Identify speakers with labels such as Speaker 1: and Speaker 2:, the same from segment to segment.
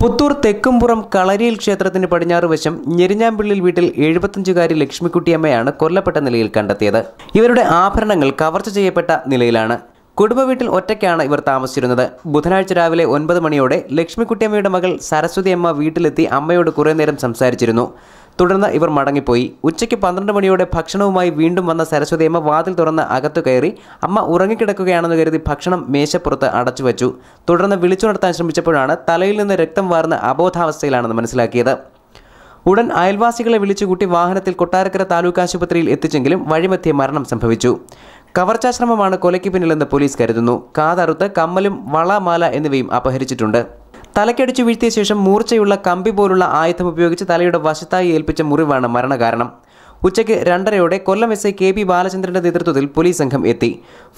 Speaker 1: പുത്തൂർ തെക്കുംപുറം കളരിയിൽ ക്ഷേത്രത്തിന് പടിഞ്ഞാറ് വശം ഞെരിഞ്ഞാമ്പിള്ളിൽ വീട്ടിൽ 75-കാരി ലക്ഷ്മിക്കുട്ടിയമ്മയാണ് കൊല്ലപ്പെട്ട നിലയിൽ കണ്ടെത്തിയത്. ഇവരുടെ ആഭരണങ്ങൾ കവർച്ച ചെയ്യപ്പെട്ട നിലയിലാണ്. കുടുംബ വീട്ടിൽ ഒറ്റയ്ക്കാണ് ഇവർ താമസിച്ചിരുന്നത്. ബുധനാഴ്ച രാവിലെ 9 മണിയോടെ ലക്ഷ്മിക്കുട്ടിയമ്മയുടെ മകൾ സരസ്വതി അമ്മ വീട്ടിലെത്തി അമ്മയോട് കുറേ നേരം സംസാരിച്ചിരുന്നു. തുടർന്ന് ഇവർ മടങ്ങിപ്പോയി. ഉച്ചയ്ക്ക് 12 മണിയോടെ ഭക്ഷണവുമായി വീണ്ടും വന്ന സരസ്വതി അമ്മ വാതിൽ തുറന്ന് അകത്തു കയറി. അമ്മ ഉറങ്ങിക്കിടക്കുകയാണെന്ന് കരുതി ഭക്ഷണം മേശപ്പുറത്ത് അടച്ചുവെച്ചു. തുടർന്ന് വിളിച്ചുണർത്താൻ ശ്രമിച്ചപ്പോഴാണ് തലയിൽ നിന്ന് രക്തം വാർന്ന് അബോധാവസ്ഥയിലാണെന്ന് മനസ്സിലാക്കിയത്. ഉടൻ അയൽവാസികളെ വിളിച്ചുകൂട്ടി വാഹനത്തിൽ കൊട്ടാരക്കര താലൂക്ക് ആശുപത്രിയിൽ എത്തിച്ചെങ്കിലും വഴിമധ്യേ മരണം സംഭവിച്ചു. കവർച്ചാശ്രമമാണ് കൊലയ്ക്ക് പിന്നിലെന്ന് പോലീസ് കരുതുന്നു. കാതറുത്ത് കമ്മലും വള മാല എന്നിവയും അപഹരിച്ചിട്ടുണ്ട്. തലക്കടിച്ചു വീഴ്ത്തിയ ശേഷം മൂർച്ചയുള്ള കമ്പി പോലുള്ള ആയുധം ഉപയോഗിച്ച് തലയുടെ വശത്തായി ഏൽപ്പിച്ച മുറിവാണ് മരണകാരണം. ഉച്ചയ്ക്ക് 2:30 കൊല്ലം എസ് ഐ KP ബാലചന്ദ്രന്റെ നേതൃത്വത്തിൽ പോലീസ് സംഘം എത്തി.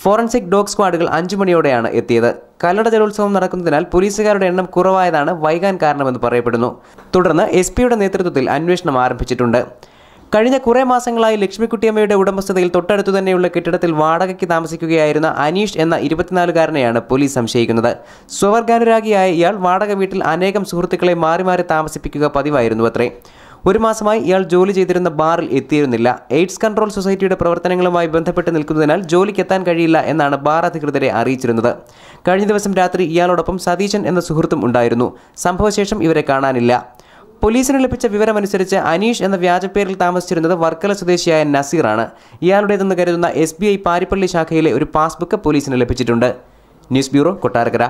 Speaker 1: ഫോറൻസിക് ഡോഗ് സ്ക്വാഡുകൾ 5 മണിയോടെയാണ് എത്തിയത്. കല്ലട ജലോത്സവം നടക്കുന്നതിനാൽ പോലീസുകാരുടെ എണ്ണം കുറവായതാണ് വൈകാൻ കാരണമെന്ന് പറയപ്പെടുന്നു. തുടർന്ന് SP-യുടെ നേതൃത്വത്തിൽ അന്വേഷണം ആരംഭിച്ചിട്ടുണ്ട്. കഴിഞ്ഞ കുറേ മാസങ്ങളായി ലക്ഷ്മിക്കുട്ടിയമ്മയുടെ ഉടമസ്ഥതയിൽ തൊട്ടടുത്തു തന്നെയുള്ള കെട്ടിടത്തിൽ വാടകയ്ക്ക് താമസിക്കുകയായിരുന്ന അനീഷ് എന്ന 24-കാരനെയാണ് പോലീസ് സംശയിക്കുന്നത്. സ്വവർഗാനുരാഗിയായ ഇയാൾ വാടക വീട്ടിൽ അനേകം സുഹൃത്തുക്കളെ മാറി മാറി താമസിപ്പിക്കുക പതിവായിരുന്നുവത്രേ. 1 മാസമായി ഇയാൾ ജോലി ചെയ്തിരുന്ന ബാറിൽ എത്തിയിരുന്നില്ല. എയ്ഡ്സ് കൺട്രോൾ സൊസൈറ്റിയുടെ പ്രവർത്തനങ്ങളുമായി ബന്ധപ്പെട്ട് നിൽക്കുന്നതിനാൽ ജോലിക്കെത്താൻ കഴിയില്ല എന്നാണ് ബാർ അധികൃതരെ അറിയിച്ചിരുന്നത്. കഴിഞ്ഞ ദിവസം രാത്രി ഇയാളോടൊപ്പം സതീശൻ എന്ന സുഹൃത്തും ഉണ്ടായിരുന്നു. സംഭവശേഷം ഇവരെ കാണാനില്ല. പോലീസിന് ലഭിച്ച വിവരമനുസരിച്ച് അനീഷ് എന്ന വ്യാജപ്പേരിൽ താമസിച്ചിരുന്നത് വർക്കല സ്വദേശിയായ നസീറാണ്. ഇയാളുടേതെന്ന് കരുതുന്ന SBI പാരിപ്പള്ളി ശാഖയിലെ ഒരു പാസ്ബുക്ക് പോലീസിന് ലഭിച്ചിട്ടുണ്ട്. News bureau, Kottarakkara.